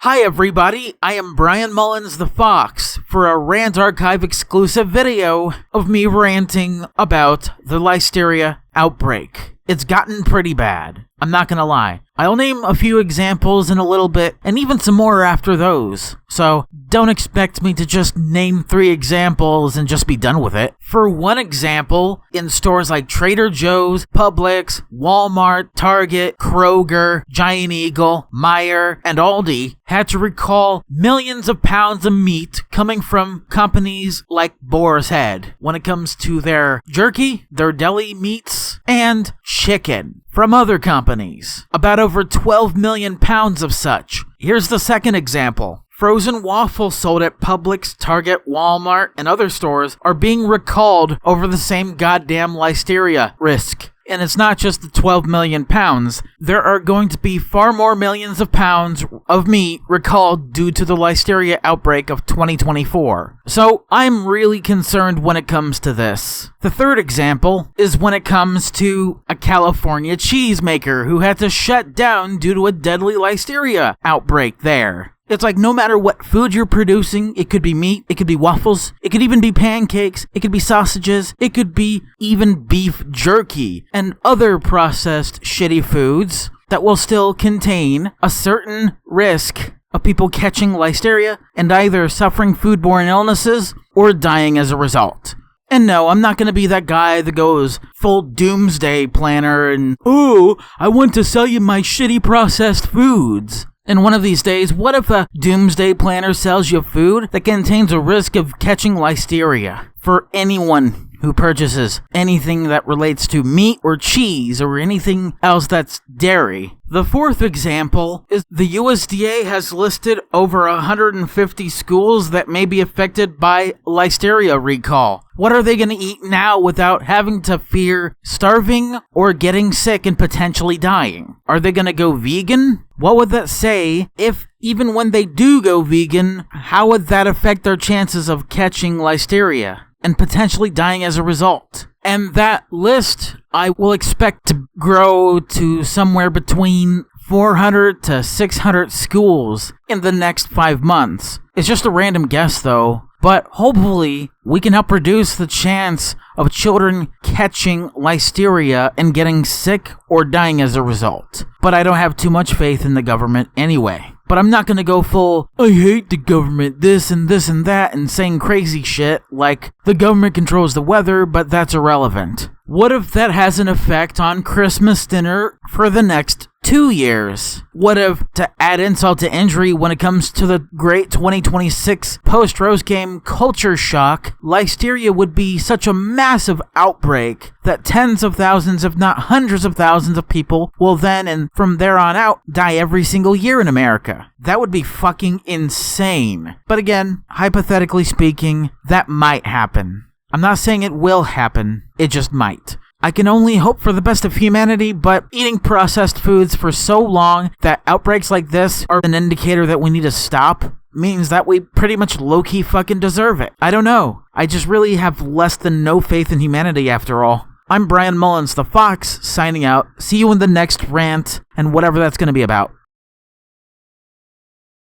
Hi everybody, I am Brian Mullins the Fox for a Rant Archive exclusive video of me ranting about the Listeria Outbreak. It's gotten pretty bad, I'm not gonna lie. I'll name a few examples in a little bit, and even some more after those. So, don't expect me to just name 3 examples and just be done with it. For one example, in stores like Trader Joe's, Publix, Walmart, Target, Kroger, Giant Eagle, Meijer, and Aldi had to recall millions of pounds of meat coming from companies like Boar's Head when it comes to their jerky, their deli meats, and chicken from other companies. About over 12 million pounds of such. Here's the second example. Frozen waffles sold at Publix, Target, Walmart, and other stores are being recalled over the same goddamn Listeria risk. And it's not just the 12 million pounds. There are going to be far more millions of pounds of meat recalled due to the Listeria outbreak of 2024. So I'm really concerned when it comes to this. The third example is when it comes to a California cheesemaker who had to shut down due to a deadly Listeria outbreak there. It's like no matter what food you're producing, it could be meat, it could be waffles, it could even be pancakes, it could be sausages, it could be even beef jerky and other processed shitty foods that will still contain a certain risk of people catching Listeria and either suffering foodborne illnesses or dying as a result. And no, I'm not going to be that guy that goes full doomsday planner and, "Oh, I want to sell you my shitty processed foods." And one of these days, what if a doomsday planner sells you food that contains a risk of catching Listeria for anyone who purchases anything that relates to meat or cheese or anything else that's dairy? The fourth example is the USDA has listed over 150 schools that may be affected by Listeria recall. What are they going to eat now without having to fear starving or getting sick and potentially dying? Are they going to go vegan? What would that say if, even when they do go vegan, how would that affect their chances of catching Listeria and potentially dying as a result? And that list, I will expect to grow to somewhere between 400 to 600 schools in the next 5 months. It's just a random guess though, but hopefully we can help reduce the chance of children catching Listeria and getting sick or dying as a result. But I don't have too much faith in the government anyway. But I'm not going to go full, "I hate the government, this and that," and saying crazy shit like the government controls the weather, but that's irrelevant. What if that has an effect on Christmas dinner for the next 2 years? What if, to add insult to injury when it comes to the great 2026 post-Rose game culture shock, Listeria would be such a massive outbreak that tens of thousands, if not hundreds of thousands of people will then, and from there on out, die every single year in America. That would be fucking insane. But again, hypothetically speaking, that might happen. I'm not saying it will happen, it just might. I can only hope for the best of humanity, but eating processed foods for so long that outbreaks like this are an indicator that we need to stop means that we pretty much low-key fucking deserve it. I don't know. I just really have less than no faith in humanity after all. I'm Brian Mullins the Fox, signing out. See you in the next rant, and whatever that's going to be about.